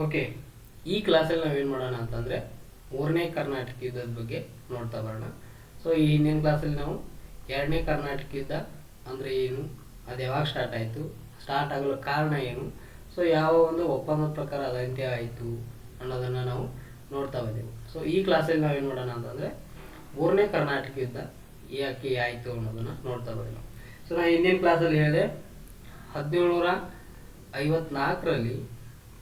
Okay, ಈ ಕ್ಲಾಸಲ್ಲಿ ನಾವೇನು ಮಾಡೋಣ ಅಂತಂದರೆ ಮೂರನೇ ಕರ್ನಾಟಕ ಯುದ್ಧದ ಬಗ್ಗೆ ನೋಡ್ತಾ ಬರೋಣ. ಸೊ ಈ ಹಿಂದಿನ ಕ್ಲಾಸಲ್ಲಿ ನಾವು ಎರಡನೇ ಕರ್ನಾಟಕ ಯುದ್ಧ ಅಂದರೆ ಏನು, ಅದು ಯಾವಾಗ ಸ್ಟಾರ್ಟ್ ಆಯಿತು, ಸ್ಟಾರ್ಟ್ ಆಗಲು ಕಾರಣ ಏನು, ಸೊ ಯಾವ ಒಂದು ಒಪ್ಪಂದದ ಪ್ರಕಾರ ಅದು ಅಂತ್ಯ ಆಯಿತು ಅನ್ನೋದನ್ನು ನಾವು ನೋಡ್ತಾ ಬಂದೆವು. ಸೊ ಈ ಕ್ಲಾಸಲ್ಲಿ ನಾವೇನು ಮಾಡೋಣ ಅಂತಂದರೆ ಮೂರನೇ ಕರ್ನಾಟಕ ಯುದ್ಧ ಯಾಕೆ ಆಯಿತು ಅನ್ನೋದನ್ನು ನೋಡ್ತಾ ಬಂದೆವು. ಸೊ ನಾನು ಹಿಂದಿನ ಕ್ಲಾಸಲ್ಲಿ ಹೇಳಿದೆ 1754ರಲ್ಲಿ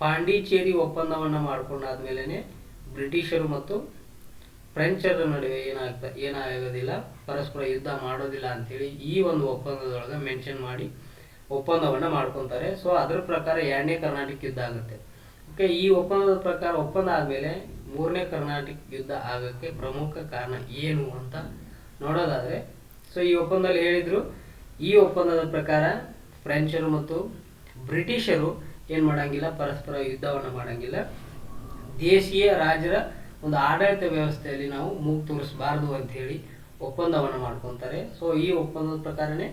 ಪಾಂಡಿಚೇರಿ ಒಪ್ಪಂದವನ್ನು ಮಾಡ್ಕೊಂಡಾದ್ಮೇಲೆ ಬ್ರಿಟಿಷರು ಮತ್ತು ಫ್ರೆಂಚರ ನಡುವೆ ಏನಾಗೋದಿಲ್ಲ, ಪರಸ್ಪರ ಯುದ್ಧ ಮಾಡೋದಿಲ್ಲ ಅಂಥೇಳಿ ಈ ಒಂದು ಒಪ್ಪಂದದೊಳಗೆ ಮೆನ್ಷನ್ ಮಾಡಿ ಒಪ್ಪಂದವನ್ನು ಮಾಡ್ಕೊತಾರೆ. ಸೊ ಅದರ ಪ್ರಕಾರ ಎರಡನೇ ಕರ್ನಾಟಕ ಯುದ್ಧ ಆಗುತ್ತೆ. ಓಕೆ, ಈ ಒಪ್ಪಂದದ ಪ್ರಕಾರ ಒಪ್ಪಂದ ಆದಮೇಲೆ ಮೂರನೇ ಕರ್ನಾಟಕ ಯುದ್ಧ ಆಗೋಕ್ಕೆ ಪ್ರಮುಖ ಕಾರಣ ಏನು ಅಂತ ನೋಡೋದಾದರೆ, ಸೊ ಈ ಒಪ್ಪಂದದಲ್ಲಿ ಹೇಳಿದರು, ಈ ಒಪ್ಪಂದದ ಪ್ರಕಾರ ಫ್ರೆಂಚರು ಮತ್ತು ಬ್ರಿಟಿಷರು ಏನು ಮಾಡೋಂಗಿಲ್ಲ, ಪರಸ್ಪರ ಯುದ್ಧವನ್ನು ಮಾಡೋಂಗಿಲ್ಲ. ದೇಶೀಯ ರಾಜರ ಒಂದು ಆಡಳಿತ ವ್ಯವಸ್ಥೆಯಲ್ಲಿ ನಾವು ಮೂಗು ತೋರಿಸಬಾರ್ದು ಅಂಥೇಳಿ ಒಪ್ಪಂದವನ್ನು ಮಾಡ್ಕೊತಾರೆ. ಸೊ ಈ ಒಪ್ಪಂದದ ಪ್ರಕಾರನೇ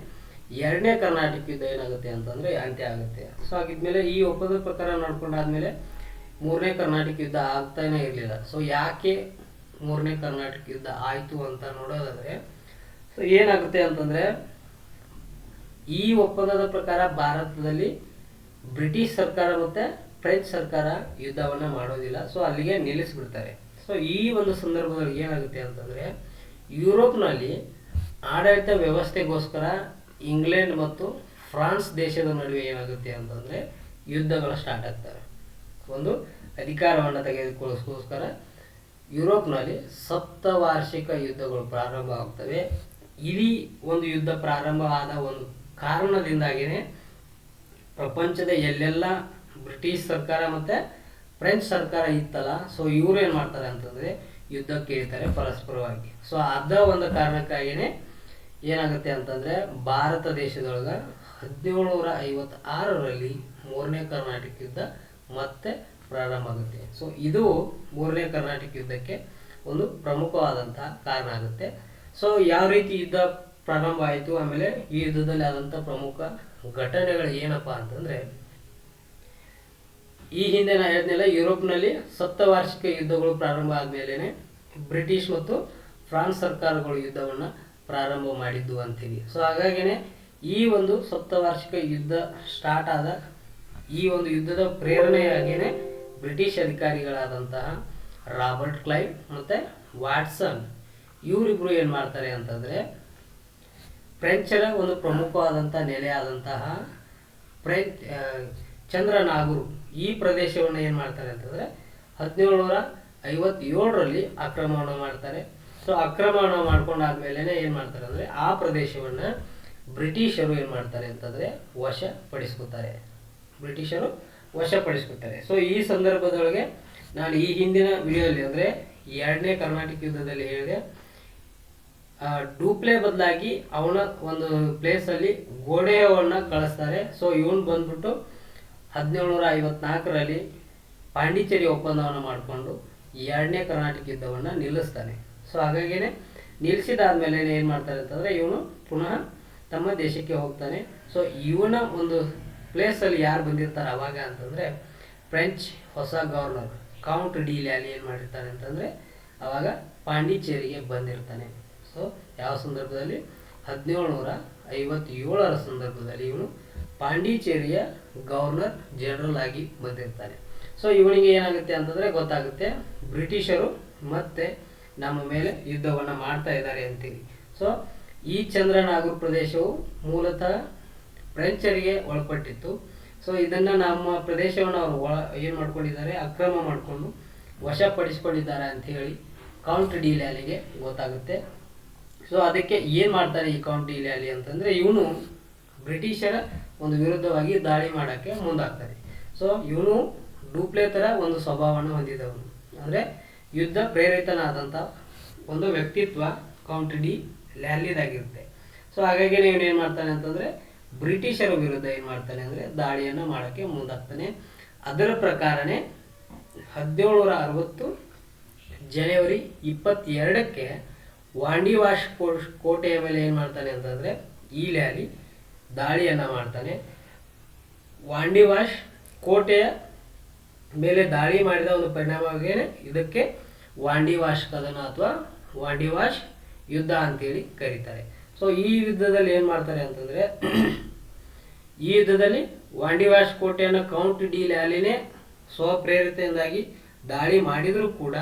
ಎರಡನೇ ಕರ್ನಾಟಕ ಯುದ್ಧ ಏನಾಗುತ್ತೆ ಅಂತಂದರೆ ಅಂತ್ಯ ಆಗುತ್ತೆ. ಸೊ ಆಗಿದ್ಮೇಲೆ ಈ ಒಪ್ಪಂದದ ಪ್ರಕಾರ ನಡ್ಕೊಂಡಾದ್ಮೇಲೆ ಮೂರನೇ ಕರ್ನಾಟಕ ಯುದ್ಧ ಆಗ್ತಾನೆ ಇರಲಿಲ್ಲ. ಸೊ ಯಾಕೆ ಮೂರನೇ ಕರ್ನಾಟಕ ಯುದ್ಧ ಆಯಿತು ಅಂತ ನೋಡೋದಾದರೆ, ಸೊ ಏನಾಗುತ್ತೆ ಅಂತಂದರೆ, ಈ ಒಪ್ಪಂದದ ಪ್ರಕಾರ ಭಾರತದಲ್ಲಿ ಬ್ರಿಟಿಷ್ ಸರ್ಕಾರ ಮತ್ತು ಫ್ರೆಂಚ್ ಸರ್ಕಾರ ಯುದ್ಧವನ್ನು ಮಾಡೋದಿಲ್ಲ. ಸೊ ಅಲ್ಲಿಗೆ ನಿಲ್ಲಿಸಿಬಿಡ್ತಾರೆ. ಸೊ ಈ ಒಂದು ಸಂದರ್ಭದಲ್ಲಿ ಏನಾಗುತ್ತೆ ಅಂತಂದರೆ, ಯುರೋಪ್ನಲ್ಲಿ ಆಡಳಿತ ವ್ಯವಸ್ಥೆಗೋಸ್ಕರ ಇಂಗ್ಲೆಂಡ್ ಮತ್ತು ಫ್ರಾನ್ಸ್ ದೇಶದ ನಡುವೆ ಏನಾಗುತ್ತೆ ಅಂತಂದರೆ ಯುದ್ಧಗಳು ಸ್ಟಾರ್ಟ್ ಆಗ್ತವೆ. ಒಂದು ಅಧಿಕಾರವನ್ನು ತೆಗೆದುಕೊಳ್ಳೋಸ್ಕರ ಯುರೋಪ್ನಲ್ಲಿ ಸಪ್ತವಾರ್ಷಿಕ ಯುದ್ಧಗಳು ಪ್ರಾರಂಭ ಆಗ್ತವೆ. ಇಡೀ ಒಂದು ಯುದ್ಧ ಪ್ರಾರಂಭ ಆದ ಒಂದು ಕಾರಣದಿಂದಾಗಿಯೇ ಪ್ರಪಂಚದ ಎಲ್ಲೆಲ್ಲ ಬ್ರಿಟಿಷ್ ಸರ್ಕಾರ ಮತ್ತು ಫ್ರೆಂಚ್ ಸರ್ಕಾರ ಇತ್ತಲ್ಲ, ಸೊ ಇವರು ಏನು ಮಾಡ್ತಾರೆ ಅಂತಂದರೆ ಯುದ್ಧಕ್ಕೆ ಇರ್ತಾರೆ ಪರಸ್ಪರವಾಗಿ. ಸೊ ಅದ ಒಂದು ಕಾರಣಕ್ಕಾಗಿಯೇ ಏನಾಗುತ್ತೆ ಅಂತಂದರೆ ಭಾರತ ದೇಶದೊಳಗೆ 1756ರಲ್ಲಿ ಮೂರನೇ ಕರ್ನಾಟಕ ಯುದ್ಧ ಮತ್ತೆ ಪ್ರಾರಂಭ ಆಗುತ್ತೆ. ಸೊ ಇದು ಮೂರನೇ ಕರ್ನಾಟಕ ಯುದ್ಧಕ್ಕೆ ಒಂದು ಪ್ರಮುಖವಾದಂತಹ ಕಾರಣ ಆಗುತ್ತೆ. ಸೊ ಯಾವ ರೀತಿ ಯುದ್ಧ ಪ್ರಾರಂಭ ಆಯಿತು, ಆಮೇಲೆ ಈ ಯುದ್ಧದಲ್ಲಿ ಆದಂಥ ಪ್ರಮುಖ ಘಟನೆಗಳು ಏನಪ್ಪ ಅಂತಂದರೆ, ಈ ಹಿಂದೆ ನಾನು ಹೇಳಿದ್ನೆಲ್ಲ, ಯುರೋಪ್ನಲ್ಲಿ ಸಪ್ತವಾರ್ಷಿಕ ಯುದ್ಧಗಳು ಪ್ರಾರಂಭ ಆದಮೇಲೆ ಬ್ರಿಟಿಷ್ ಮತ್ತು ಫ್ರಾನ್ಸ್ ಸರ್ಕಾರಗಳು ಯುದ್ಧವನ್ನು ಪ್ರಾರಂಭ ಮಾಡಿದ್ದು ಅಂತೀವಿ. ಸೊ ಹಾಗಾಗಿನೇ ಈ ಒಂದು ಸಪ್ತವಾರ್ಷಿಕ ಯುದ್ಧ ಸ್ಟಾರ್ಟ್ ಆದ ಈ ಒಂದು ಯುದ್ಧದ ಪ್ರೇರಣೆಯಾಗಿಯೇ ಬ್ರಿಟಿಷ್ ಅಧಿಕಾರಿಗಳಾದಂತಹ ರಾಬರ್ಟ್ ಕ್ಲೈವ್ ಮತ್ತು ವಾಟ್ಸನ್ ಇವರಿಬ್ಬರು ಏನು ಮಾಡ್ತಾರೆ ಅಂತಂದರೆ, ಫ್ರೆಂಚರ ಒಂದು ಪ್ರಮುಖವಾದಂಥ ನೆಲೆಯಾದಂತಹ ಚಂದ್ರನಾಗೂರು ಈ ಪ್ರದೇಶವನ್ನು ಏನು ಮಾಡ್ತಾರೆ ಅಂತಂದರೆ 1757ರಲ್ಲಿ ಆಕ್ರಮಣ ಮಾಡ್ತಾರೆ. ಸೊ ಆಕ್ರಮಣ ಮಾಡ್ಕೊಂಡಾದ್ಮೇಲೆ ಏನು ಮಾಡ್ತಾರೆ ಅಂದರೆ ಆ ಪ್ರದೇಶವನ್ನು ಬ್ರಿಟಿಷರು ಏನು ಮಾಡ್ತಾರೆ ಅಂತಂದರೆ ವಶಪಡಿಸ್ಕೊತಾರೆ. ಸೊ ಈ ಸಂದರ್ಭದೊಳಗೆ ನಾನು ಈ ಹಿಂದಿನ ವಿಡಿಯೋದಲ್ಲಿ ಅಂದರೆ ಎರಡನೇ ಕರ್ನಾಟಕ ಯುದ್ಧದಲ್ಲಿ ಹೇಳಿದೆ, ಡೂಪ್ಲೆ ಬದಲಾಗಿ ಅವನ ಒಂದು ಪ್ಲೇಸಲ್ಲಿ ಗೋಡೆಯವನ್ನ ಕಳಿಸ್ತಾರೆ. ಸೊ ಇವನು ಬಂದ್ಬಿಟ್ಟು 1754ರಲ್ಲಿ ಪಾಂಡಿಚೇರಿ ಒಪ್ಪಂದವನ್ನು ಮಾಡಿಕೊಂಡು ಎರಡನೇ ಕರ್ನಾಟಕ ಯುದ್ಧವನ್ನು ನಿಲ್ಲಿಸ್ತಾನೆ. ಸೊ ಹಾಗಾಗಿನೇ ನಿಲ್ಲಿಸಿದಾದ್ಮೇಲೆ ಏನು ಮಾಡ್ತಾರೆ ಅಂತಂದರೆ ಇವನು ಪುನಃ ತಮ್ಮ ದೇಶಕ್ಕೆ ಹೋಗ್ತಾನೆ. ಸೊ ಇವನ ಒಂದು ಪ್ಲೇಸಲ್ಲಿ ಯಾರು ಬಂದಿರ್ತಾರೆ ಅವಾಗ ಅಂತಂದರೆ ಫ್ರೆಂಚ್ ಹೊಸ ಗವರ್ನರ್ ಕೌಂಟ್ ಡಿ ಲ್ಯಾಲಿ ಏನು ಮಾಡಿರ್ತಾನೆ ಅಂತಂದರೆ ಅವಾಗ ಪಾಂಡಿಚೇರಿಗೆ ಬಂದಿರ್ತಾನೆ. ಸೊ ಯಾವ ಸಂದರ್ಭದಲ್ಲಿ 1757ರ ಸಂದರ್ಭದಲ್ಲಿ ಇವನು ಪಾಂಡಿಚೇರಿಯ ಗವರ್ನರ್ ಜನರಲ್ ಆಗಿ ಬಂದಿರ್ತಾನೆ. ಸೊ ಇವನಿಗೆ ಏನಾಗುತ್ತೆ ಅಂತಂದರೆ ಗೊತ್ತಾಗುತ್ತೆ, ಬ್ರಿಟಿಷರು ಮತ್ತೆ ನಮ್ಮ ಮೇಲೆ ಯುದ್ಧವನ್ನು ಮಾಡ್ತಾ ಇದ್ದಾರೆ ಅಂತೇಳಿ. ಸೊ ಈ ಚಂದ್ರನಾಗೂರು ಪ್ರದೇಶವು ಮೂಲತಃ ಫ್ರೆಂಚರಿಗೆ ಒಳಪಟ್ಟಿತ್ತು. ಸೊ ಇದನ್ನು ನಮ್ಮ ಪ್ರದೇಶವನ್ನು ಅವರು ಏನು ಮಾಡ್ಕೊಂಡಿದ್ದಾರೆ, ಅಕ್ರಮ ಮಾಡಿಕೊಂಡು ವಶಪಡಿಸ್ಕೊಂಡಿದ್ದಾರೆ ಅಂಥೇಳಿ ಕೌಂಟ್ ಡಿ ಲ್ಯಾಲಿಗೆ ಗೊತ್ತಾಗುತ್ತೆ. ಸೊ ಅದಕ್ಕೆ ಏನು ಮಾಡ್ತಾರೆ ಈ ಕೌಂಟ್ ಡಿ ಲ್ಯಾಲಿ ಅಂತಂದರೆ, ಇವನು ಬ್ರಿಟಿಷರ ಒಂದು ವಿರುದ್ಧವಾಗಿ ದಾಳಿ ಮಾಡೋಕ್ಕೆ ಮುಂದಾಗ್ತಾರೆ. ಸೊ ಇವನು ಡೂಪ್ಲೆ ಥರ ಒಂದು ಸ್ವಭಾವವನ್ನು ಹೊಂದಿದವನು, ಅಂದರೆ ಯುದ್ಧ ಪ್ರೇರಿತನಾದಂಥ ಒಂದು ವ್ಯಕ್ತಿತ್ವ ಕೌಂಟ್ ಡಿ ಲ್ಯಾಲಿದಾಗಿರುತ್ತೆ. ಸೊ ಹಾಗಾಗಿ ಇವನು ಏನು ಮಾಡ್ತಾನೆ ಅಂತಂದರೆ ಬ್ರಿಟಿಷರ ವಿರುದ್ಧ ಏನು ಮಾಡ್ತಾನೆ ಅಂದರೆ ದಾಳಿಯನ್ನು ಮಾಡೋಕ್ಕೆ ಮುಂದಾಗ್ತಾನೆ. ಅದರ ಪ್ರಕಾರನೇ 1760 ಜನವರಿ 22ಕ್ಕೆ ವಾಂಡಿವಾಶ್ ಕೋಟೆಯ ಮೇಲೆ ಏನು ಮಾಡ್ತಾನೆ ಅಂತಂದರೆ ಈ ಲ್ಯಾಲಿ ದಾಳಿಯನ್ನು ಮಾಡ್ತಾನೆ. ವಾಂಡಿವಾಶ್ ಕೋಟೆಯ ಮೇಲೆ ದಾಳಿ ಮಾಡಿದ ಒಂದು ಪರಿಣಾಮವಾಗಿ ಇದಕ್ಕೆ ವಾಂಡಿವಾಶ್ ಕದನ ಅಥವಾ ವಾಂಡಿವಾಶ್ ಯುದ್ಧ ಅಂತೇಳಿ ಕರೀತಾರೆ. ಸೊ ಈ ಯುದ್ಧದಲ್ಲಿ ಏನು ಮಾಡ್ತಾರೆ ಅಂತಂದರೆ, ಈ ಯುದ್ಧದಲ್ಲಿ ವಾಂಡಿವಾಶ್ ಕೋಟೆಯನ್ನು ಕೌಂಟ್ ಡಿ ಲ್ಯಾಲಿನೇ ಸ್ವಪ್ರೇರಿತೆಯಿಂದಾಗಿ ದಾಳಿ ಮಾಡಿದರೂ ಕೂಡ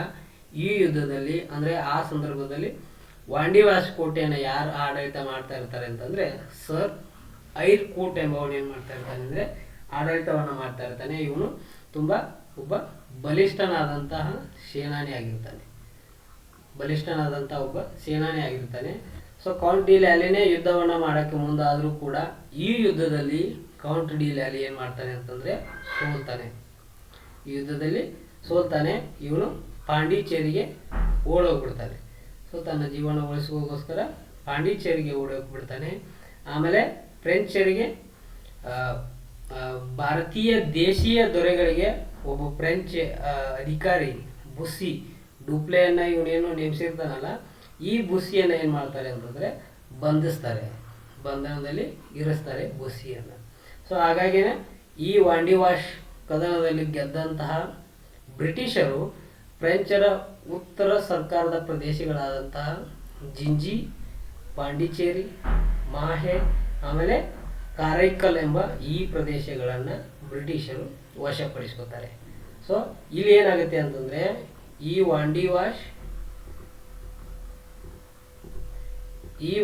ಈ ಯುದ್ಧದಲ್ಲಿ ಅಂದರೆ ಆ ಸಂದರ್ಭದಲ್ಲಿ ವಾಂಡಿವಾಶ್ ಕೋಟೆಯನ್ನು ಯಾರು ಆಡಳಿತ ಮಾಡ್ತಾ ಇರ್ತಾರೆ ಅಂತಂದರೆ ಸರ್ ಐರ್ ಕೂಟ್ ಎಂಬವನು ಏನು ಮಾಡ್ತಾ ಇರ್ತಾನೆ ಅಂದರೆ ಆಡಳಿತವನ್ನು ಮಾಡ್ತಾ ಇರ್ತಾನೆ. ಇವನು ತುಂಬ ಒಬ್ಬ ಬಲಿಷ್ಠನಾದಂತಹ ಸೇನಾನಿ ಆಗಿರ್ತಾನೆ. ಸೊ ಕೌಂಟ್ ಡಿ ಲ್ಯಾಲಿನೇ ಯುದ್ಧವನ್ನು ಮಾಡೋಕ್ಕೆ ಮುಂದಾದರೂ ಕೂಡ ಈ ಯುದ್ಧದಲ್ಲಿ ಕೌಂಟ್ ಡಿ ಲ್ಯಾಲಿ ಏನು ಮಾಡ್ತಾನೆ ಅಂತಂದರೆ ಸೋಲ್ತಾನೆ. ಇವನು ಪಾಂಡಿಚೇರಿಗೆ ಓಡೋಗ್ಬಿಡ್ತಾನೆ. ಸೊ ತನ್ನ ಜೀವನ ಉಳಿಸೋಗೋಸ್ಕರ ಪಾಂಡಿಚೇರಿಗೆ ಓಡೋಗ್ಬಿಡ್ತಾನೆ. ಆಮೇಲೆ ಫ್ರೆಂಚರಿಗೆ ಭಾರತೀಯ ದೇಶೀಯ ದೊರೆಗಳಿಗೆ ಒಬ್ಬ ಫ್ರೆಂಚ್ ಅಧಿಕಾರಿ ಬುಸ್ಸಿ ಡೂಪ್ಲೆಯನ್ನು ಇವನೇನು ನೇಮಿಸಿರ್ತಾನಲ್ಲ, ಈ ಬುಸ್ಸಿಯನ್ನು ಏನು ಮಾಡ್ತಾರೆ ಅಂತಂದರೆ ಬಂಧನದಲ್ಲಿ ಇರಿಸ್ತಾರೆ ಬುಸ್ಸಿಯನ್ನು. ಸೊ ಹಾಗಾಗಿನೇ ಈ ವಾಂಡಿವಾಶ್ ಕದನದಲ್ಲಿ ಗೆದ್ದಂತಹ ಬ್ರಿಟಿಷರು ಫ್ರೆಂಚರ ಉತ್ತರ ಸರ್ಕಾರದ ಪ್ರದೇಶಗಳಾದಂತಹ ಜಿಂಜಿ, ಪಾಂಡಿಚೇರಿ, ಮಾಹೆ ಆಮೇಲೆ ಕಾರೈಕಲ್ ಎಂಬ ಈ ಪ್ರದೇಶಗಳನ್ನು ಬ್ರಿಟಿಷರು ವಶಪಡಿಸ್ಕೊತಾರೆ. ಸೊ ಇಲ್ಲಿ ಏನಾಗುತ್ತೆ ಅಂತಂದರೆ ಈ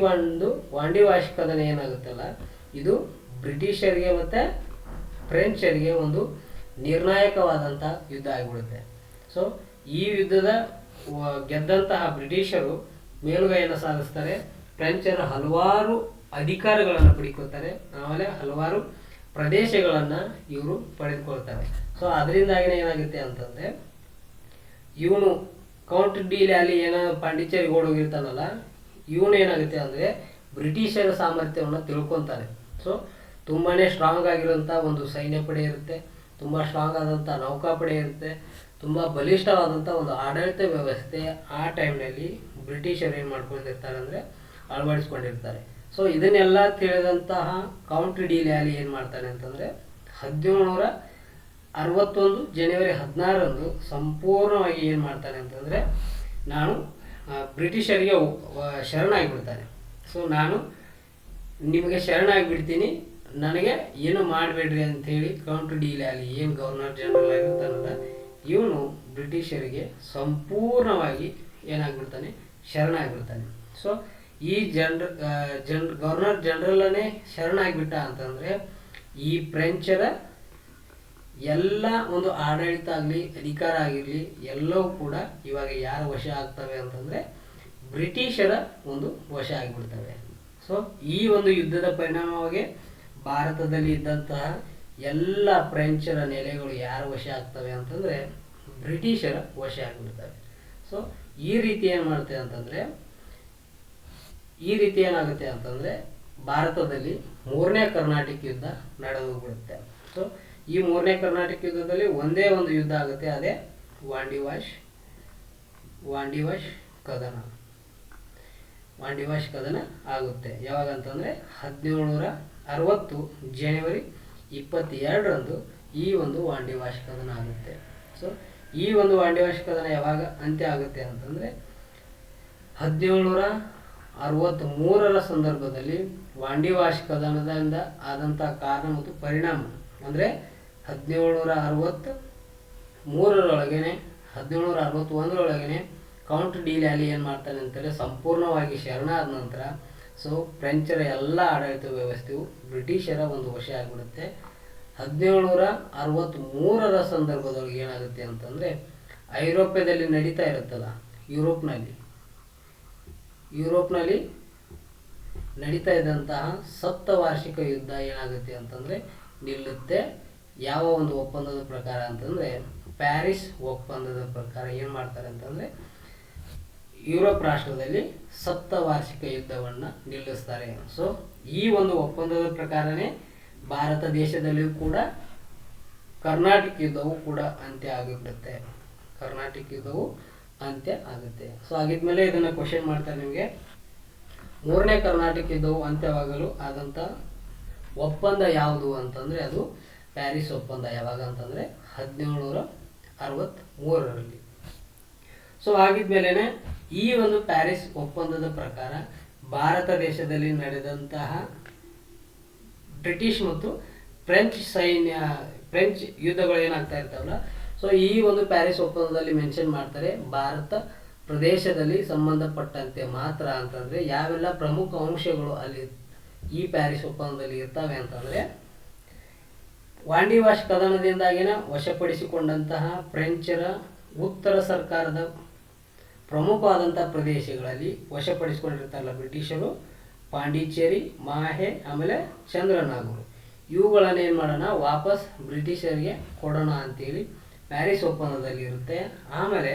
ಒಂದು ವಾಂಡಿವಾಶ್ ಕದನ ಏನಾಗುತ್ತಲ್ಲ, ಇದು ಬ್ರಿಟಿಷರಿಗೆ ಮತ್ತು ಫ್ರೆಂಚರಿಗೆ ಒಂದು ನಿರ್ಣಾಯಕವಾದಂಥ ಯುದ್ಧ ಆಗಿಬಿಡುತ್ತೆ. ಸೊ ಈ ಯುದ್ಧದ ಗೆದ್ದಂತಹ ಬ್ರಿಟಿಷರು ಮೇಲುಗೈಯನ್ನು ಸಾಧಿಸ್ತಾರೆ. ಫ್ರೆಂಚರು ಹಲವಾರು ಅಧಿಕಾರಗಳನ್ನು ಪಡ್ಕೊಳ್ತಾರೆ. ಆಮೇಲೆ ಹಲವಾರು ಪ್ರದೇಶಗಳನ್ನು ಇವರು ಪಡೆದುಕೊಳ್ತಾರೆ. ಸೊ ಅದರಿಂದಾಗಿನೇ ಏನಾಗುತ್ತೆ ಅಂತಂದರೆ ಇವನು ಕೌಂಟ್ ಡಿ ಲ್ಯಾಲಿ ಪಾಂಡಿಚೇರಿಗೆ ಓಡೋಗಿರ್ತಾನಲ್ಲ, ಇವನು ಏನಾಗುತ್ತೆ ಅಂದರೆ ಬ್ರಿಟಿಷರ ಸಾಮರ್ಥ್ಯವನ್ನು ತಿಳ್ಕೊತಾನೆ. ಸೊ ತುಂಬಾ ಸ್ಟ್ರಾಂಗ್ ಆಗಿರೋಂಥ ಒಂದು ಸೈನ್ಯ ಪಡೆ ಇರುತ್ತೆ, ತುಂಬ ಸ್ಟ್ರಾಂಗ್ ಆದಂಥ ನೌಕಾಪಡೆ ಇರುತ್ತೆ, ತುಂಬ ಬಲಿಷ್ಠವಾದಂಥ ಒಂದು ಆಡಳಿತ ವ್ಯವಸ್ಥೆ ಆ ಟೈಮ್ನಲ್ಲಿ ಬ್ರಿಟಿಷರು ಏನು ಮಾಡ್ಕೊಂಡಿರ್ತಾರೆ ಅಂದರೆ ಅಳವಡಿಸ್ಕೊಂಡಿರ್ತಾರೆ. ಸೊ ಇದನ್ನೆಲ್ಲ ತಿಳಿದಂತಹ ಕೌಂಟ್ ಡಿ ಲ್ಯಾಲಿ ಏನು ಮಾಡ್ತಾನೆ ಅಂತಂದರೆ 1761 ಜನವರಿ 16 ಸಂಪೂರ್ಣವಾಗಿ ಏನು ಮಾಡ್ತಾನೆ ಅಂತಂದರೆ ನಾನು ಬ್ರಿಟಿಷರಿಗೆ ಶರಣಾಗಿಬಿಡ್ತಾನೆ. ಸೊ ನಾನು ನಿಮಗೆ ಶರಣಾಗಿಬಿಡ್ತೀನಿ, ನನಗೆ ಏನು ಮಾಡಬೇಡ್ರಿ ಅಂಥೇಳಿ ಕೌಂಟ್ ಡಿ ಲ್ಯಾಲಿ ಏನು ಗವರ್ನರ್ ಜನರಲ್ ಆಗಿರ್ತಾನಲ್ಲ, ಇವನು ಬ್ರಿಟಿಷರಿಗೆ ಸಂಪೂರ್ಣವಾಗಿ ಏನಾಗ್ಬಿಡ್ತಾನೆ, ಶರಣಾಗಿಬಿಡ್ತಾನೆ. ಸೊ ಈ ಗವರ್ನರ್ ಜನರಲ್ಲೇ ಶರಣಾಗಿಬಿಟ್ಟ ಅಂತಂದರೆ ಈ ಫ್ರೆಂಚರ ಎಲ್ಲ ಒಂದು ಆಡಳಿತ ಆಗಲಿ ಅಧಿಕಾರ ಆಗಿರಲಿ ಎಲ್ಲವೂ ಕೂಡ ಇವಾಗ ಯಾರ ವಶ ಆಗ್ತವೆ ಅಂತಂದರೆ ಬ್ರಿಟಿಷರ ಒಂದು ವಶ ಆಗಿಬಿಡ್ತವೆ. ಸೊ ಈ ಒಂದು ಯುದ್ಧದ ಪರಿಣಾಮವಾಗಿ ಭಾರತದಲ್ಲಿ ಇದ್ದಂತಹ ಎಲ್ಲ ಫ್ರೆಂಚರ ನೆಲೆಗಳು ಯಾರ ವಶ ಆಗ್ತವೆ ಅಂತಂದರೆ ಬ್ರಿಟಿಷರ ವಶ ಆಗಿಬಿಡ್ತವೆ. ಸೊ ಈ ರೀತಿ ಏನಾಗುತ್ತೆ ಅಂತಂದರೆ ಭಾರತದಲ್ಲಿ 3ನೇ ಕರ್ನಾಟಕ ಯುದ್ಧ ನಡೆದೋಗ್ಬಿಡುತ್ತೆ. ಸೊ ಈ 3ನೇ ಕರ್ನಾಟಕ ಯುದ್ಧದಲ್ಲಿ ಒಂದೇ ಒಂದು ಯುದ್ಧ ಆಗುತ್ತೆ, ಅದೇ ವಾಂಡಿವಾಶ್ ಕದನ ಆಗುತ್ತೆ. ಯಾವಾಗ ಅಂತಂದರೆ 1760 ಜನವರಿ 22 ಈ ಒಂದು ವಾಂಡಿವಾಶ್ ಕದನ ಆಗುತ್ತೆ. ಸೊ ಈ ಒಂದು ವಾಂಡಿವಾಶ್ ಕದನ ಯಾವಾಗ ಅಂತ್ಯ ಆಗುತ್ತೆ ಅಂತಂದರೆ 1763 ಸಂದರ್ಭದಲ್ಲಿ ವಾಂಡಿವಾಶ್ ಕದನದಿಂದ ಆದಂಥ ಕಾರಣ ಮತ್ತು ಪರಿಣಾಮ ಅಂದರೆ 1761 ಕೌಂಟ್ ಡಿ ಲ್ಯಾಲಿ ಏನು ಮಾಡ್ತಾನೆ ಅಂತಂದರೆ ಸಂಪೂರ್ಣವಾಗಿ ಶರಣಾದ ನಂತರ ಸೊ ಫ್ರೆಂಚರ ಎಲ್ಲ ಆಡಳಿತ ವ್ಯವಸ್ಥೆಯು ಬ್ರಿಟಿಷರ ಒಂದು ವಶ ಆಗಿಬಿಡುತ್ತೆ. 1763 ಸಂದರ್ಭದೊಳಗೆ ಏನಾಗುತ್ತೆ ಅಂತಂದರೆ ಐರೋಪ್ಯದಲ್ಲಿ ನಡೀತಾ ಇರುತ್ತಲ್ಲ, ಯುರೋಪ್ನಲ್ಲಿ ನಡೀತಾ ಇದ್ದಂತಹ ಸಪ್ತವಾರ್ಷಿಕ ಯುದ್ಧ ಏನಾಗುತ್ತೆ ಅಂತಂದರೆ ನಿಲ್ಲುತ್ತೆ. ಯಾವ ಒಂದು ಒಪ್ಪಂದದ ಪ್ರಕಾರ ಅಂತಂದರೆ ಪ್ಯಾರಿಸ್ ಒಪ್ಪಂದದ ಪ್ರಕಾರ ಏನು ಮಾಡ್ತಾರೆ ಅಂತಂದರೆ ಯುರೋಪ್ ರಾಷ್ಟ್ರದಲ್ಲಿ ಸಪ್ತವಾರ್ಷಿಕ ಯುದ್ಧವನ್ನು ನಿಲ್ಲಿಸ್ತಾರೆ. ಸೊ ಈ ಒಂದು ಒಪ್ಪಂದದ ಪ್ರಕಾರನೇ ಭಾರತ ದೇಶದಲ್ಲಿಯೂ ಕೂಡ ಕರ್ನಾಟಕ ಯುದ್ಧವು ಕೂಡ ಅಂತ್ಯ ಆಗಿಬಿಡುತ್ತೆ. ಸೊ ಆಗಿದ್ಮೇಲೆ ಇದನ್ನು ಕ್ವಶನ್ ಮಾಡ್ತಾರೆ ನಿಮಗೆ, 3ನೇ ಕರ್ನಾಟಕ ಯುದ್ಧವು ಅಂತ್ಯವಾಗಲು ಆದಂಥ ಒಪ್ಪಂದ ಯಾವುದು ಅಂತಂದರೆ ಅದು ಪ್ಯಾರಿಸ್ ಒಪ್ಪಂದ ಯಾವಾಗ ಅಂತಂದರೆ 1763ರಲ್ಲಿ. ಸೊ ಆಗಿದ್ಮೇಲೆ ಈ ಒಂದು ಪ್ಯಾರಿಸ್ ಒಪ್ಪಂದದ ಪ್ರಕಾರ ಭಾರತ ದೇಶದಲ್ಲಿ ನಡೆದಂತಹ ಬ್ರಿಟಿಷ್ ಮತ್ತು ಫ್ರೆಂಚ್ ಯುದ್ಧಗಳು ಏನಾಗ್ತಾ ಇರ್ತಾವಲ್ಲ, ಸೊ ಈ ಒಂದು ಪ್ಯಾರಿಸ್ ಒಪ್ಪಂದದಲ್ಲಿ ಮೆನ್ಷನ್ ಮಾಡ್ತಾರೆ ಭಾರತ ಪ್ರದೇಶದಲ್ಲಿ ಸಂಬಂಧಪಟ್ಟಂತೆ ಮಾತ್ರ ಅಂತಂದರೆ ಯಾವೆಲ್ಲ ಪ್ರಮುಖ ಅಂಶಗಳು ಅಲ್ಲಿ ಈ ಪ್ಯಾರಿಸ್ ಒಪ್ಪಂದದಲ್ಲಿ ಇರ್ತವೆ ಅಂತಂದರೆ, ವಾಂಡಿವಾಶ್ ಕದನದಿಂದಾಗಿನ ವಶಪಡಿಸಿಕೊಂಡಂತಹ ಫ್ರೆಂಚರ ಉತ್ತರ ಸರ್ಕಾರದ ಪ್ರಮುಖವಾದಂಥ ಪ್ರದೇಶಗಳಲ್ಲಿ ವಶಪಡಿಸಿಕೊಂಡಿರ್ತಾರಲ್ಲ ಬ್ರಿಟಿಷರು, ಪಾಂಡಿಚೇರಿ, ಮಾಹೆ, ಆಮೇಲೆ ಚಂದ್ರನಾಗೂರು, ಇವುಗಳನ್ನು ಏನು ಮಾಡೋಣ ವಾಪಸ್ ಬ್ರಿಟಿಷರಿಗೆ ಕೊಡೋಣ ಅಂತೇಳಿ ಪ್ಯಾರಿಸ್ ಒಪ್ಪಂದದಲ್ಲಿ ಇರುತ್ತೆ. ಆಮೇಲೆ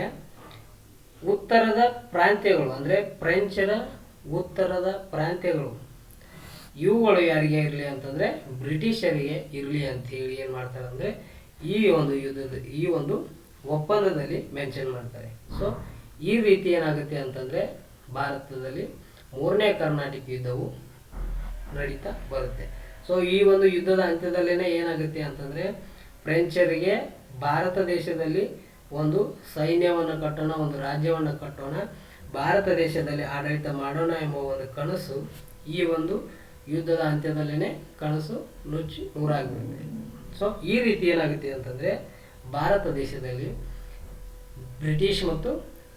ಉತ್ತರದ ಪ್ರಾಂತ್ಯಗಳು ಅಂದರೆ ಫ್ರೆಂಚರ ಉತ್ತರದ ಪ್ರಾಂತ್ಯಗಳು ಇವುಗಳು ಯಾರಿಗೆ ಇರಲಿ ಅಂತಂದರೆ ಬ್ರಿಟಿಷರಿಗೆ ಇರಲಿ ಅಂಥೇಳಿ ಏನು ಮಾಡ್ತಾರೆ ಅಂದರೆ ಈ ಒಂದು ಒಪ್ಪಂದದಲ್ಲಿ ಮೆನ್ಷನ್ ಮಾಡ್ತಾರೆ. ಸೊ ಈ ರೀತಿ ಏನಾಗುತ್ತೆ ಅಂತಂದರೆ ಭಾರತದಲ್ಲಿ 3ನೇ ಕರ್ನಾಟಕ ಯುದ್ಧವು ನಡೀತಾ ಬರುತ್ತೆ. ಸೊ ಈ ಒಂದು ಯುದ್ಧದ ಅಂತ್ಯದಲ್ಲೇ ಏನಾಗುತ್ತೆ ಅಂತಂದರೆ ಫ್ರೆಂಚರಿಗೆ ಭಾರತ ದೇಶದಲ್ಲಿ ಒಂದು ಸೈನ್ಯವನ್ನು ಕಟ್ಟೋಣ, ಒಂದು ರಾಜ್ಯವನ್ನು ಕಟ್ಟೋಣ, ಭಾರತ ದೇಶದಲ್ಲಿ ಆಡಳಿತ ಮಾಡೋಣ ಎಂಬ ಒಂದು ಕನಸು ಈ ಒಂದು ಯುದ್ಧದ ಅಂತ್ಯದಲ್ಲೇ ಕನಸು ನುಚ್ಚಿ ನೂರಾಗಿಬಿಡುತ್ತೆ. ಸೊ ಈ ರೀತಿ ಏನಾಗುತ್ತೆ ಅಂತಂದರೆ ಭಾರತ ದೇಶದಲ್ಲಿ ಬ್ರಿಟಿಷ್ ಮತ್ತು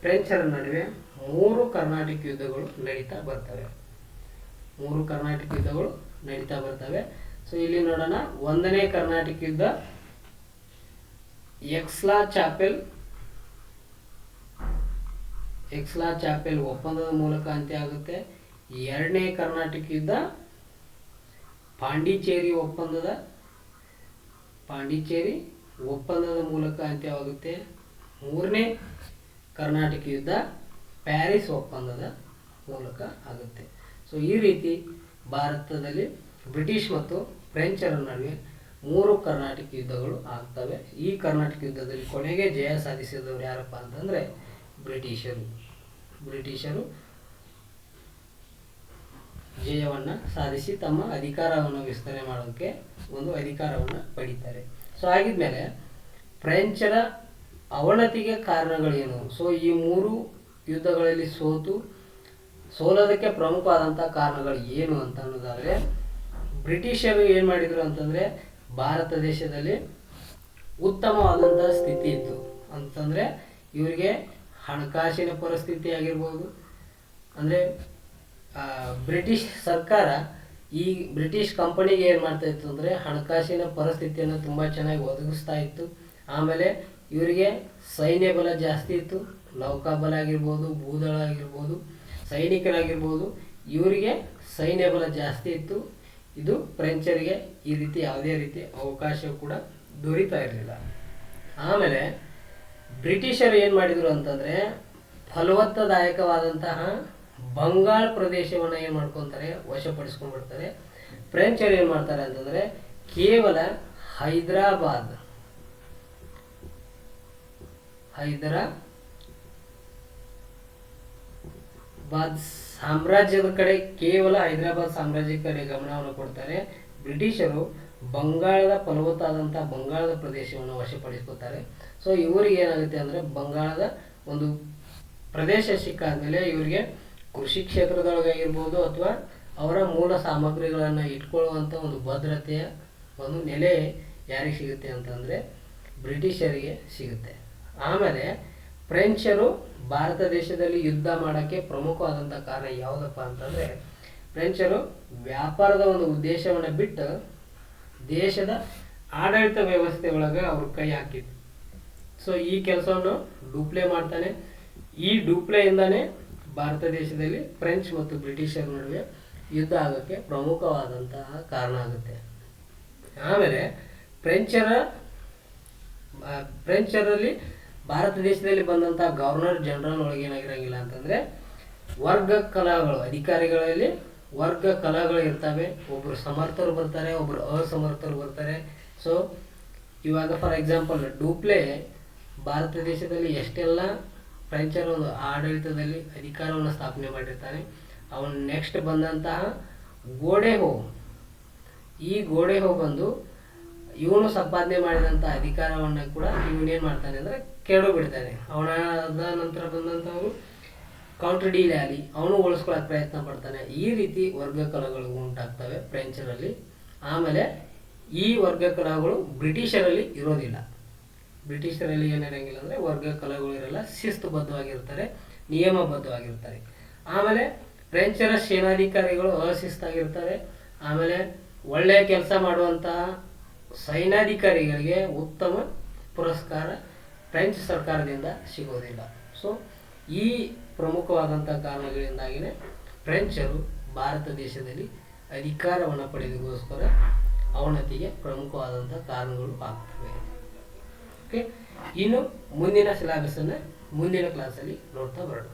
ಫ್ರೆಂಚರ ನಡುವೆ 3 ಕರ್ನಾಟಕ ಯುದ್ಧಗಳು ನಡೀತಾ ಬರ್ತವೆ. ಸೊ ಇಲ್ಲಿ ನೋಡೋಣ, 1ನೇ ಕರ್ನಾಟಕ ಯುದ್ಧ ಎಕ್ಸ್ಲಾ ಚಾಪೆಲ್ ಒಪ್ಪಂದದ ಮೂಲಕ ಅಂತ್ಯ ಆಗುತ್ತೆ. 2ನೇ ಕರ್ನಾಟಕ ಯುದ್ಧ ಪಾಂಡಿಚೇರಿ ಒಪ್ಪಂದದ ಮೂಲಕ ಅಂತ್ಯವಾಗುತ್ತೆ. 3ನೇ ಕರ್ನಾಟಕ ಯುದ್ಧ ಪ್ಯಾರಿಸ್ ಒಪ್ಪಂದದ ಮೂಲಕ ಆಗುತ್ತೆ. ಸೊ ಈ ರೀತಿ ಭಾರತದಲ್ಲಿ ಬ್ರಿಟಿಷ್ ಮತ್ತು ಫ್ರೆಂಚರ ನಡುವೆ 3 ಕರ್ನಾಟಕ ಯುದ್ಧಗಳು ಆಗ್ತವೆ. ಈ ಕರ್ನಾಟಕ ಯುದ್ಧದಲ್ಲಿ ಕೊನೆಗೆ ಜಯ ಸಾಧಿಸಿದವರು ಯಾರಪ್ಪ ಅಂತಂದರೆ ಬ್ರಿಟಿಷರು ಜಯವನ್ನು ಸಾಧಿಸಿ ತಮ್ಮ ಅಧಿಕಾರವನ್ನು ವಿಸ್ತರಣೆ ಮಾಡೋಕ್ಕೆ ಒಂದು ಅಧಿಕಾರವನ್ನು ಪಡೀತಾರೆ. ಸೊ ಆಗಿದ್ಮೇಲೆ ಫ್ರೆಂಚರ ಅವನತಿಗೆ ಕಾರಣಗಳೇನು? ಸೊ ಈ 3 ಯುದ್ಧಗಳಲ್ಲಿ ಸೋಲೋದಕ್ಕೆ ಪ್ರಮುಖವಾದಂಥ ಕಾರಣಗಳು ಏನು ಅಂತ ಅನ್ನೋದಾದರೆ, ಬ್ರಿಟಿಷರು ಏನು ಮಾಡಿದರು ಅಂತಂದರೆ ಭಾರತ ದೇಶದಲ್ಲಿ ಉತ್ತಮವಾದಂಥ ಸ್ಥಿತಿ ಇತ್ತು ಅಂತಂದರೆ ಇವರಿಗೆ ಹಣಕಾಸಿನ ಪರಿಸ್ಥಿತಿ ಆಗಿರ್ಬೋದು, ಅಂದರೆ ಬ್ರಿಟಿಷ್ ಸರ್ಕಾರ ಈ ಬ್ರಿಟಿಷ್ ಕಂಪನಿಗೆ ಏನು ಮಾಡ್ತಾ ಇತ್ತು ಅಂದರೆ ಹಣಕಾಸಿನ ಪರಿಸ್ಥಿತಿಯನ್ನು ತುಂಬ ಚೆನ್ನಾಗಿ ಒದಗಿಸ್ತಾ ಇತ್ತು. ಆಮೇಲೆ ಇವರಿಗೆ ಸೈನ್ಯ ಬಲ ಜಾಸ್ತಿ ಇತ್ತು, ನೌಕಾಬಲ ಆಗಿರ್ಬೋದು, ಭೂದಳ ಆಗಿರ್ಬೋದು, ಸೈನಿಕರಾಗಿರ್ಬೋದು, ಇವರಿಗೆ ಸೈನ್ಯ ಬಲ ಜಾಸ್ತಿ ಇತ್ತು. ಇದು ಫ್ರೆಂಚರಿಗೆ ಈ ರೀತಿ ಯಾವುದೇ ರೀತಿ ಅವಕಾಶ ಕೂಡ ದೊರೀತಾ ಇರಲಿಲ್ಲ. ಆಮೇಲೆ ಬ್ರಿಟಿಷರು ಏನು ಮಾಡಿದರು ಅಂತಂದರೆ ಫಲವತ್ತದಾಯಕವಾದಂತಹ ಬಂಗಾಳ ಪ್ರದೇಶವನ್ನು ಏನು ಮಾಡ್ಕೊತಾರೆ, ವಶಪಡಿಸ್ಕೊಂಡ್ಬಿಡ್ತಾರೆ. ಫ್ರೆಂಚರು ಏನು ಮಾಡ್ತಾರೆ ಅಂತಂದರೆ ಕೇವಲ ಹೈದರಾಬಾದ್ ಸಾಮ್ರಾಜ್ಯದ ಕಡೆ, ಕೇವಲ ಹೈದರಾಬಾದ್ ಸಾಮ್ರಾಜ್ಯದ ಕಡೆ ಗಮನವನ್ನು ಕೊಡ್ತಾರೆ. ಬ್ರಿಟಿಷರು ಫಲವತ್ತಾದಂಥ ಬಂಗಾಳದ ಪ್ರದೇಶವನ್ನು ವಶಪಡಿಸ್ಕೊತಾರೆ. ಸೊ ಇವರಿಗೆ ಏನಾಗುತ್ತೆ ಅಂದರೆ ಬಂಗಾಳದ ಒಂದು ಪ್ರದೇಶ ಸಿಕ್ಕಾದ್ಮೇಲೆ ಇವರಿಗೆ ಕೃಷಿ ಕ್ಷೇತ್ರದೊಳಗಾಗಿರ್ಬೋದು ಅಥವಾ ಅವರ ಮೂಲ ಸಾಮಗ್ರಿಗಳನ್ನು ಇಟ್ಕೊಳ್ಳುವಂಥ ಒಂದು ಭದ್ರತೆಯ ಒಂದು ನೆಲೆ ಯಾರಿಗೆ ಸಿಗುತ್ತೆ ಅಂತಂದರೆ ಬ್ರಿಟಿಷರಿಗೆ ಸಿಗುತ್ತೆ. ಆಮೇಲೆ ಫ್ರೆಂಚರು ಭಾರತ ದೇಶದಲ್ಲಿ ಯುದ್ಧ ಮಾಡೋಕ್ಕೆ ಪ್ರಮುಖವಾದಂಥ ಕಾರಣ ಯಾವುದಪ್ಪ ಅಂತಂದರೆ, ಫ್ರೆಂಚರು ವ್ಯಾಪಾರದ ಒಂದು ಉದ್ದೇಶವನ್ನು ಬಿಟ್ಟು ದೇಶದ ಆಡಳಿತ ವ್ಯವಸ್ಥೆ ಒಳಗೆ ಅವರು ಕೈ ಹಾಕಿದ್ರು. ಸೊ ಈ ಕೆಲಸವನ್ನು ಡೂಪ್ಲೆ ಮಾಡ್ತಾನೆ. ಈ ಡೂಪ್ಲೆಯಿಂದಾನೇ ಭಾರತ ದೇಶದಲ್ಲಿ ಫ್ರೆಂಚ್ ಮತ್ತು ಬ್ರಿಟಿಷರ ನಡುವೆ ಯುದ್ಧ ಆಗೋಕ್ಕೆ ಪ್ರಮುಖವಾದಂತಹ ಕಾರಣ ಆಗುತ್ತೆ. ಆಮೇಲೆ ಫ್ರೆಂಚರಲ್ಲಿ ಭಾರತ ದೇಶದಲ್ಲಿ ಬಂದಂಥ ಗವರ್ನರ್ ಜನರಲ್ ಒಳಗೆ ಏನಾಗಿರಂಗಿಲ್ಲ ಅಂತಂದರೆ ವರ್ಗ ಕಲಾಗಳು, ಅಧಿಕಾರಿಗಳಲ್ಲಿ ವರ್ಗ ಕಲಾಗಳು ಇರ್ತವೆ. ಒಬ್ಬರು ಸಮರ್ಥರು ಬರ್ತಾರೆ, ಒಬ್ಬರು ಅಸಮರ್ಥರು ಬರ್ತಾರೆ. ಸೊ ಇವಾಗ ಫಾರ್ ಎಕ್ಸಾಂಪಲ್ ಡೂಪ್ಲೆ ಭಾರತ ದೇಶದಲ್ಲಿ ಎಷ್ಟೆಲ್ಲ ಫ್ರೆಂಚರ ಒಂದು ಆಡಳಿತದಲ್ಲಿ ಅಧಿಕಾರವನ್ನು ಸ್ಥಾಪನೆ ಮಾಡಿರ್ತಾನೆ. ಅವನು ನೆಕ್ಸ್ಟ್ ಬಂದಂತಹ ಗೋಡೆಹೋ ಬಂದು ಇವನು ಸಂಪಾದನೆ ಮಾಡಿದಂಥ ಅಧಿಕಾರವನ್ನು ಕೂಡ ಇವನೇನು ಮಾಡ್ತಾನೆ ಅಂದರೆ ಕೆಡು ಬಿಡ್ತಾನೆ. ಅವನ ಅದ ನಂತರ ಬಂದಂಥವ್ರು ಕೌಂಟರ್ ಡೀಲ್ ಆಗಲಿ ಅವನು ಉಳಿಸ್ಕೊಳ್ಳೋಕೆ ಪ್ರಯತ್ನ ಪಡ್ತಾನೆ. ಈ ರೀತಿ ವರ್ಗ ಕಲಹಗಳು ಉಂಟಾಗ್ತವೆ ಫ್ರೆಂಚರಲ್ಲಿ. ಆಮೇಲೆ ಈ ವರ್ಗ ಕಲಹಗಳು ಬ್ರಿಟಿಷರಲ್ಲಿ ಇರೋದಿಲ್ಲ. ಬ್ರಿಟಿಷರಲ್ಲಿ ಏನಿರಂಗಿಲ್ಲ ಅಂದರೆ ವರ್ಗ ಕಲಹಗಳು ಇರಲ್ಲ, ಶಿಸ್ತುಬದ್ಧವಾಗಿರ್ತಾರೆ, ನಿಯಮಬದ್ಧವಾಗಿರ್ತಾರೆ. ಆಮೇಲೆ ಫ್ರೆಂಚರ ಸೇನಾಧಿಕಾರಿಗಳು ಅಶಿಸ್ತಾಗಿರ್ತಾರೆ. ಆಮೇಲೆ ಒಳ್ಳೆಯ ಕೆಲಸ ಮಾಡುವಂತಹ ಸೈನ್ಯಾಧಿಕಾರಿಗಳಿಗೆ ಉತ್ತಮ ಪುರಸ್ಕಾರ ಫ್ರೆಂಚ್ ಸರ್ಕಾರದಿಂದ ಸಿಗೋದಿಲ್ಲ. ಸೊ ಈ ಪ್ರಮುಖವಾದಂಥ ಕಾರಣಗಳಿಂದಾಗಿಯೇ ಫ್ರೆಂಚರು ಭಾರತ ದೇಶದಲ್ಲಿ ಅಧಿಕಾರವನ್ನು ಪಡೆಯೋದಕ್ಕೋಸ್ಕರ ಅವನತಿಗೆ ಪ್ರಮುಖವಾದಂಥ ಕಾರಣಗಳು ಆಗ್ತವೆ. ಓಕೆ, ಇನ್ನು ಮುಂದಿನ ಸಿಲೆಬಸನ್ನು ಮುಂದಿನ ಕ್ಲಾಸಲ್ಲಿ ನೋಡ್ತಾ ಬರೋಣ.